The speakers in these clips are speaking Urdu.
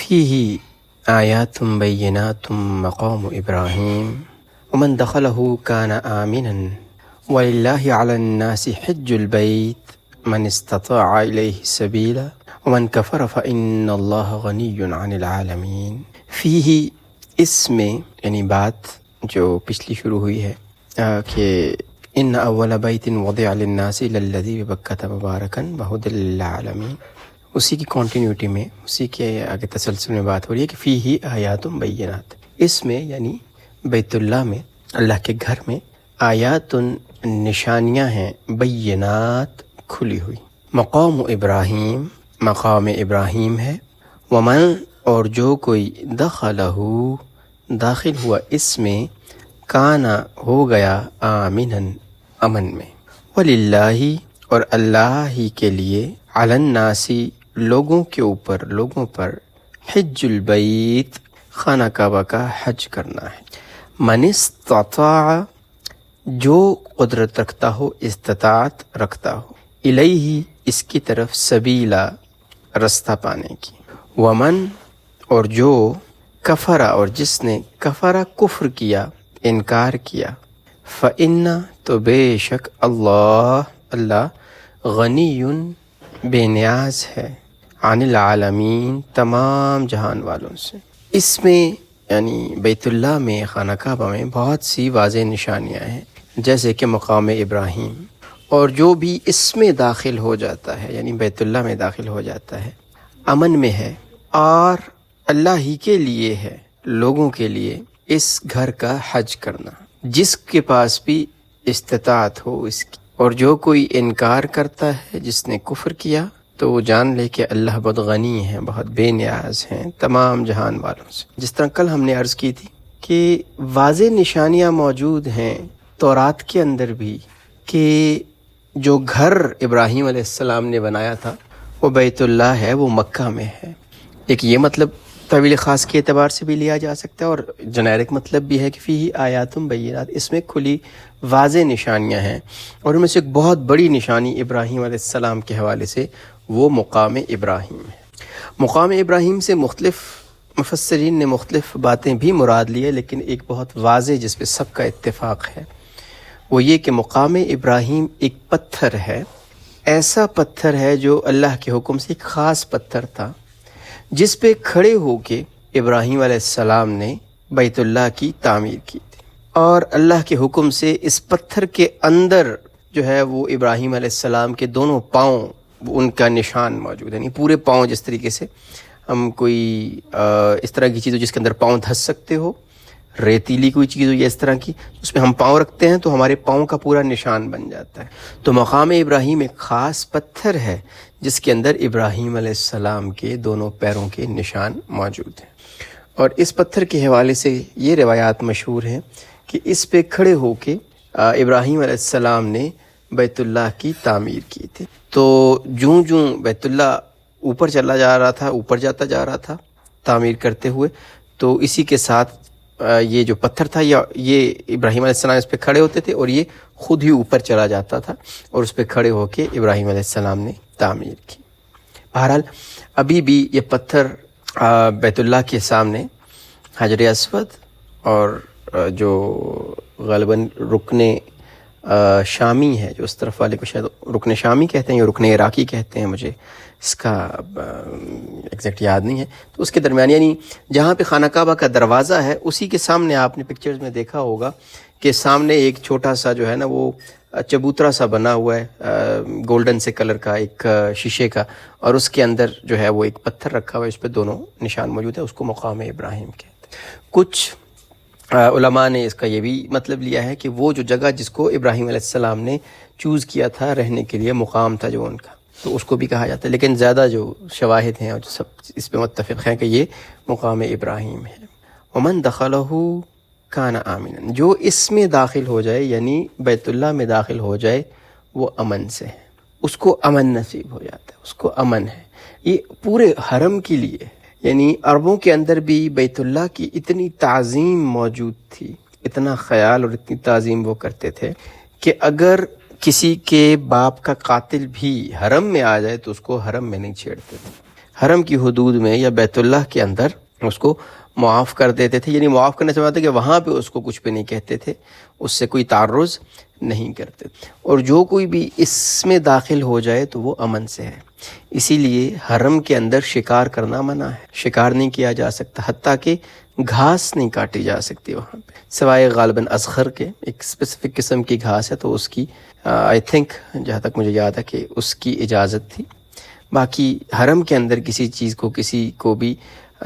فيه آيات بينات مقام إبراهيم ومن دخله كان آمنا ولله على الناس حج البيت من استطاع إليه سبيلا ومن كفر فإن الله غني عن العالمين. فيه اس میں یعنی بات جو پچھلی شروع ہوئی ہے کہ ان اول بیت وضع للناس للذی ببکۃ مبارکا وہدی للعالمین، اسی کی کنٹینیوٹی میں، اسی کے آگے تسلسل میں بات ہو رہی ہے کہ فیہ آیات بینات، اس میں یعنی بیت اللہ میں، اللہ کے گھر میں آیات نشانیاں ہیں، بینات کھلی ہوئی، مقام ابراہیم، مقام ابراہیم ہے، ومن اور جو کوئی دخلہ داخل ہوا اس میں، کانا ہو گیا آمناً امن میں، وللہ اور اللہ ہی کے لیے، علی الناس لوگوں کے اوپر، لوگوں پر، حج البیت خانہ کعبہ کا حج کرنا ہے، من استطاع جو قدرت رکھتا ہو، استطاعت رکھتا ہو، الیہ اس کی طرف، سبیلا رستہ پانے کی، ومن اور جو، کفر اور جس نے، کفر کفر کیا، انکار کیا، فإن تو بے شک اللہ غنی بے نیاز ہے، عن العالمین تمام جہان والوں سے۔ اس میں یعنی بیت اللہ میں، خانہ کعبہ میں بہت سی واضح نشانیاں ہیں، جیسے کہ مقام ابراہیم، اور جو بھی اس میں داخل ہو جاتا ہے یعنی بیت اللہ میں داخل ہو جاتا ہے، امن میں ہے، اور اللہ ہی کے لیے ہے، لوگوں کے لیے اس گھر کا حج کرنا، جس کے پاس بھی استطاعت ہو اس کی۔ اور جو کوئی انکار کرتا ہے، جس نے کفر کیا، تو وہ جان لے کہ اللہ بہت غنی ہے، بہت بے نیاز ہیں تمام جہان والوں سے۔ جس طرح کل ہم نے عرض کی تھی کہ واضح نشانیاں موجود ہیں تورات کے اندر بھی، کہ جو گھر ابراہیم علیہ السلام نے بنایا تھا وہ بیت اللہ ہے، وہ مکہ میں ہے۔ ایک یہ مطلب طویل خاص کے اعتبار سے بھی لیا جا سکتا ہے، اور جنیرک مطلب بھی ہے کہ فیہ آیات بینات، اس میں کھلی واضح نشانیاں ہیں، اور ان میں سے ایک بہت بڑی نشانی ابراہیم علیہ السلام کے حوالے سے وہ مقام ابراہیم ہے۔ مقام ابراہیم سے مختلف مفسرین نے مختلف باتیں بھی مراد لی ہے، لیکن ایک بہت واضح جس پہ سب کا اتفاق ہے وہ یہ کہ مقام ابراہیم ایک پتھر ہے، ایسا پتھر ہے جو اللہ کے حکم سے ایک خاص پتھر تھا، جس پہ کھڑے ہو کے ابراہیم علیہ السلام نے بیت اللہ کی تعمیر کی تھی، اور اللہ کے حکم سے اس پتھر کے اندر جو ہے وہ ابراہیم علیہ السلام کے دونوں پاؤں، ان کا نشان موجود ہے، یعنی پورے پاؤں، جس طریقے سے ہم کوئی اس طرح کی چیز ہو جس کے اندر پاؤں دھس سکتے ہو، ریتیلی کوئی چیز ہو یا اس طرح کی، اس پہ ہم پاؤں رکھتے ہیں تو ہمارے پاؤں کا پورا نشان بن جاتا ہے۔ تو مقام ابراہیم ایک خاص پتھر ہے جس کے اندر ابراہیم علیہ السلام کے دونوں پیروں کے نشان موجود ہیں، اور اس پتھر کے حوالے سے یہ روایات مشہور ہیں کہ اس پہ کھڑے ہو کے ابراہیم علیہ السلام نے بیت اللہ کی تعمیر کی تھی۔ تو جوں بیت اللہ اوپر چلا جا رہا تھا، اوپر جاتا جا رہا تھا تعمیر کرتے ہوئے، تو اسی کے ساتھ یہ جو پتھر تھا، یہ ابراہیم علیہ السلام اس پہ کھڑے ہوتے تھے، اور یہ خود ہی اوپر چلا جاتا تھا، اور اس پہ کھڑے ہو کے ابراہیم علیہ السلام نے تعمیر کی۔ بہرحال ابھی بھی یہ پتھر بیت اللہ کے سامنے حجر اسود، اور جو غالباً رکن شامی ہے، جو اس طرف والے کو شاید رکن شامی کہتے ہیں یا رکن عراقی کہتے ہیں، مجھے اس کا ایگزیکٹ یاد نہیں ہے، تو اس کے درمیان یعنی جہاں پہ خانہ کعبہ کا دروازہ ہے، اسی کے سامنے آپ نے پکچرز میں دیکھا ہوگا کہ سامنے ایک چھوٹا سا جو ہے نا وہ چبوترا سا بنا ہوا ہے، گولڈن سے کلر کا، ایک شیشے کا، اور اس کے اندر جو ہے وہ ایک پتھر رکھا ہوا ہے، اس پہ دونوں نشان موجود ہے، اس کو مقام ابراہیم کہتے ہیں۔ کچھ علماء نے اس کا یہ بھی مطلب لیا ہے کہ وہ جو جگہ جس کو ابراہیم علیہ السلام نے چوز کیا تھا رہنے کے لیے، مقام تھا جو ان کا، تو اس کو بھی کہا جاتا ہے، لیکن زیادہ جو شواہد ہیں اور جو سب اس پہ متفق ہیں کہ یہ مقام ابراہیم ہے۔ ومن دخلہ کان آمنا، جو اس میں داخل ہو جائے یعنی بیت اللہ میں داخل ہو جائے، وہ امن سے ہے، اس کو امن نصیب ہو جاتا ہے، اس کو امن ہے۔ یہ پورے حرم کے لیے، یعنی عربوں کے اندر بھی بیت اللہ کی اتنی تعظیم موجود تھی، اتنا خیال اور اتنی تعظیم وہ کرتے تھے کہ اگر کسی کے باپ کا قاتل بھی حرم میں آ جائے تو اس کو حرم میں نہیں چھیڑتے تھے، حرم کی حدود میں یا بیت اللہ کے اندر اس کو معاف کر دیتے تھے، یعنی معاف کرنے سے مراد ہے کہ وہاں پہ اس کو کچھ بھی نہیں کہتے تھے، اس سے کوئی تعرض نہیں کرتے، اور جو کوئی بھی اس میں داخل ہو جائے تو وہ امن سے ہے۔ اسی لیے حرم کے اندر شکار کرنا منع ہے، شکار نہیں کیا جا سکتا، حتیٰ کہ گھاس نہیں کاٹی جا سکتی وہاں پہ، سوائے غالباً اذخر کے، ایک اسپیسیفک قسم کی گھاس ہے تو اس کی آئی تھنک جہاں تک مجھے یاد ہے کہ اس کی اجازت تھی۔ باقی حرم کے اندر کسی چیز کو، کسی کو بھی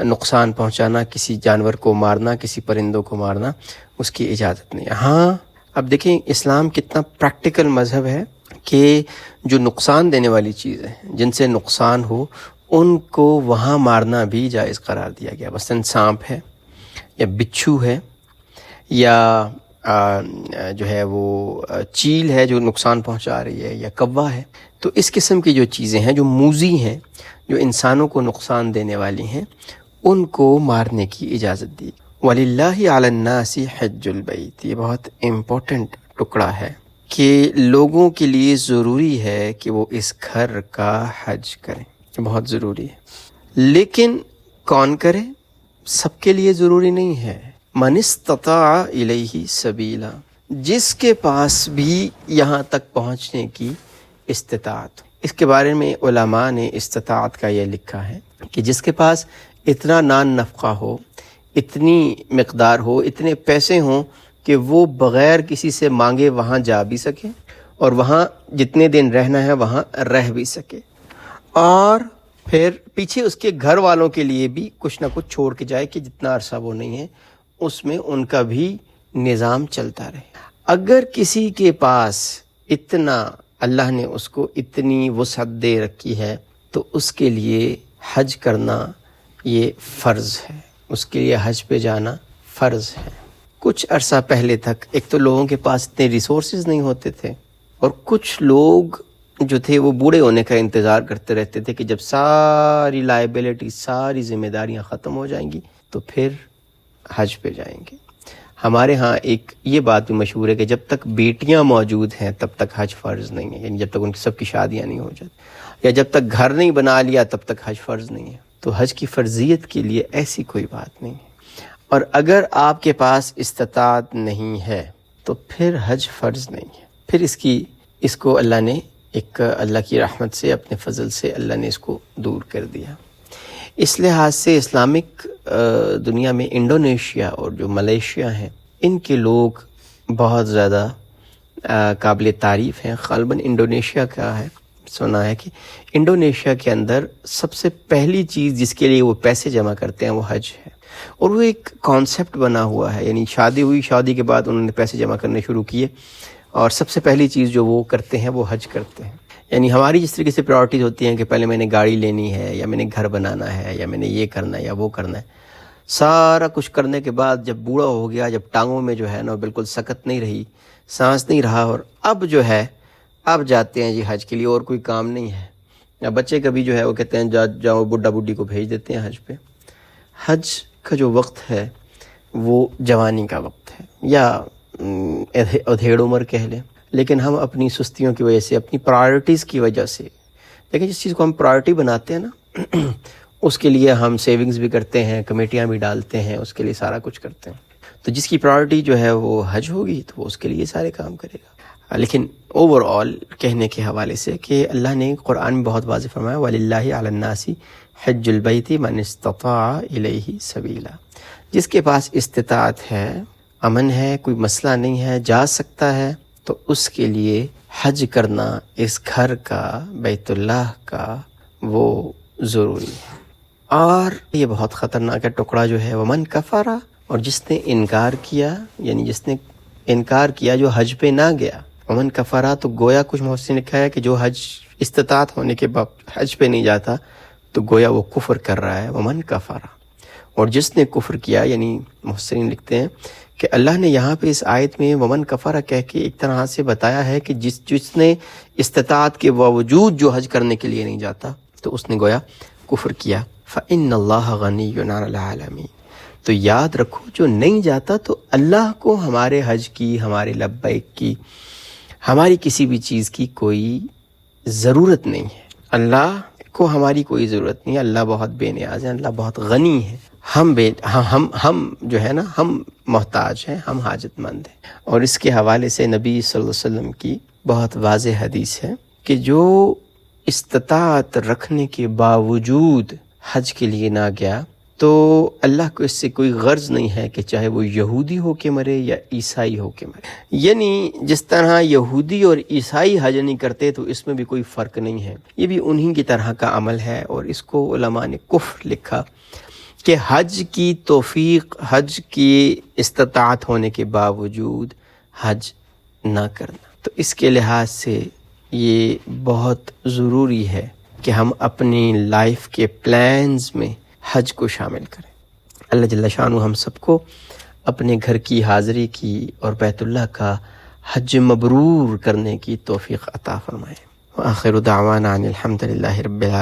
نقصان پہنچانا، کسی جانور کو مارنا، کسی پرندوں کو مارنا، اس کی اجازت نہیں ہے۔ ہاں اب دیکھیں اسلام کتنا پریکٹیکل مذہب ہے کہ جو نقصان دینے والی چیزیں جن سے نقصان ہو ان کو وہاں مارنا بھی جائز قرار دیا گیا، مثلاً سانپ ہے یا بچھو ہے یا جو ہے وہ چیل ہے جو نقصان پہنچا رہی ہے، یا کوہ ہے، تو اس قسم کی جو چیزیں ہیں جو موذی ہیں، جو انسانوں کو نقصان دینے والی ہیں، ان کو مارنے کی اجازت دی۔ وَلِلَّهِ عَلَى النَّاسِ حِجُّ الْبَيْتِ، یہ بہت امپورٹنٹ ٹکڑا ہے کہ لوگوں کے لیے ضروری ہے کہ وہ اس گھر کا حج کریں، بہت ضروری ہے۔ لیکن کون کرے؟ سب کے لیے ضروری نہیں ہے۔ من استطاع الیہ سبیلا، جس کے پاس بھی یہاں تک پہنچنے کی استطاعت۔ اس کے بارے میں علماء نے استطاعت کا یہ لکھا ہے کہ جس کے پاس اتنا نان نفقہ ہو، اتنی مقدار ہو، اتنے پیسے ہوں کہ وہ بغیر کسی سے مانگے وہاں جا بھی سکے اور وہاں جتنے دن رہنا ہے وہاں رہ بھی سکے، اور پھر پیچھے اس کے گھر والوں کے لیے بھی کچھ نہ کچھ چھوڑ کے جائے کہ جتنا عرصہ وہ نہیں ہے اس میں ان کا بھی نظام چلتا رہے۔ اگر کسی کے پاس اتنا، اللہ نے اس کو اتنی وسعت دے رکھی ہے، تو اس کے لیے حج کرنا یہ فرض ہے، اس کے لیے حج پہ جانا فرض ہے۔ کچھ عرصہ پہلے تک ایک تو لوگوں کے پاس اتنے ریسورسز نہیں ہوتے تھے، اور کچھ لوگ جو تھے وہ بوڑھے ہونے کا انتظار کرتے رہتے تھے کہ جب ساری لائبلٹی، ساری ذمہ داریاں ختم ہو جائیں گی تو پھر حج پہ جائیں گے۔ ہمارے ہاں ایک یہ بات بھی مشہور ہے کہ جب تک بیٹیاں موجود ہیں تب تک حج فرض نہیں ہے، یعنی جب تک ان کی سب کی شادیاں نہیں ہو جاتی، یا جب تک گھر نہیں بنا لیا تب تک حج فرض نہیں ہے۔ تو حج کی فرضیت کے لیے ایسی کوئی بات نہیں ہے، اور اگر آپ کے پاس استطاعت نہیں ہے تو پھر حج فرض نہیں ہے، پھر اس کو اللہ نے اللہ کی رحمت سے، اپنے فضل سے اللہ نے اس کو دور کر دیا۔ اس لحاظ سے اسلامک دنیا میں انڈونیشیا اور جو ملیشیا ہیں، ان کے لوگ بہت زیادہ قابل تعریف ہیں۔ غالباً انڈونیشیا کا ہے، سنا ہے کہ انڈونیشیا کے اندر سب سے پہلی چیز جس کے لیے وہ پیسے جمع کرتے ہیں وہ حج ہے، اور وہ ایک کانسیپٹ بنا ہوا ہے، یعنی شادی ہوئی، شادی کے بعد انہوں نے پیسے جمع کرنے شروع کیے، اور سب سے پہلی چیز جو وہ کرتے ہیں وہ حج کرتے ہیں۔ یعنی ہماری جس طریقے سے پرائورٹیز ہوتی ہیں کہ پہلے میں نے گاڑی لینی ہے، یا میں نے گھر بنانا ہے، یا میں نے یہ کرنا ہے یا وہ کرنا ہے، سارا کچھ کرنے کے بعد جب بوڑھا ہو گیا، جب ٹانگوں میں جو ہے نا بالکل سکت نہیں رہی، سانس نہیں رہا، اور اب جو ہے اب جاتے ہیں جی حج کے لیے، اور کوئی کام نہیں ہے۔ یا بچے کبھی جو ہے وہ کہتے ہیں جاؤ، بڈھا بڈھی کو بھیج دیتے ہیں حج پہ۔ حج کا جو وقت ہے وہ جوانی کا وقت ہے، یا ادھیڑ عمر کہہ لیں، لیکن ہم اپنی سستیوں کی وجہ سے، اپنی پرائورٹیز کی وجہ سے، لیکن جس چیز کو ہم پرائورٹی بناتے ہیں نا اس کے لیے ہم سیونگز بھی کرتے ہیں، کمیٹیاں بھی ڈالتے ہیں، اس کے لیے سارا کچھ کرتے ہیں۔ تو جس کی پرائورٹی جو ہے وہ حج ہوگی تو وہ اس کے لیے سارے کام کرے گا۔ لیکن اوور آل کہنے کے حوالے سے کہ اللہ نے قرآن میں بہت واضح فرمایا وَلِلَّهِ عَلَى النَّاسِ حِجُّ الْبَيْتِ مَنِ اسْتَطَاعَ إِلَيْهِ سَبِيلًا، جس کے پاس استطاعت ہے، امن ہے، کوئی مسئلہ نہیں ہے، جا سکتا ہے، تو اس کے لیے حج کرنا اس گھر کا، بیت اللہ کا، وہ ضروری ہے۔ اور یہ بہت خطرناک ٹکڑا جو ہے ومن کفر، اور جس نے انکار کیا، یعنی جس نے انکار کیا جو حج پہ نہ گیا، ومن کفر، تو گویا کچھ محسن لکھا ہے کہ جو حج استطاعت ہونے کے بعد حج پہ نہیں جاتا تو گویا وہ کفر کر رہا ہے، ومن کفر، اور جس نے کفر کیا، یعنی محسنین لکھتے ہیں کہ اللہ نے یہاں پہ اس آیت میں ومن کفر کہہ کے ایک طرح سے بتایا ہے کہ جس نے استطاعت کے باوجود جو حج کرنے کے لیے نہیں جاتا تو اس نے گویا کفر کیا۔ فَإِنَّ اللَّهَ غَنِيٌّ عَنِ الْعَالَمِينَ، تو یاد رکھو جو نہیں جاتا تو اللہ کو ہمارے حج کی، ہمارے لبیک کی، ہماری کسی بھی چیز کی کوئی ضرورت نہیں ہے۔ اللہ کو ہماری کوئی ضرورت نہیں ہے، اللہ بہت بے نیاز ہے، اللہ بہت غنی ہے، ہم جو ہے نا ہم محتاج ہیں، ہم حاجت مند ہیں۔ اور اس کے حوالے سے نبی صلی اللہ علیہ وسلم کی بہت واضح حدیث ہے کہ جو استطاعت رکھنے کے باوجود حج کے لیے نہ گیا تو اللہ کو اس سے کوئی غرض نہیں ہے کہ چاہے وہ یہودی ہو کے مرے یا عیسائی ہو کے مرے۔ یعنی جس طرح یہودی اور عیسائی حج نہیں کرتے تو اس میں بھی کوئی فرق نہیں ہے، یہ بھی انہی کی طرح کا عمل ہے۔ اور اس کو علماء نے کفر لکھا کہ حج کی توفیق، حج کی استطاعت ہونے کے باوجود حج نہ کرنا۔ تو اس کے لحاظ سے یہ بہت ضروری ہے کہ ہم اپنی لائف کے پلانز میں حج کو شامل کریں۔ اللہ جل شانہ ہم سب کو اپنے گھر کی حاضری کی اور بیت اللہ کا حج مبرور کرنے کی توفیق عطا فرمائے۔ وآخر دعوانا ان الحمد للہ رب العالمین۔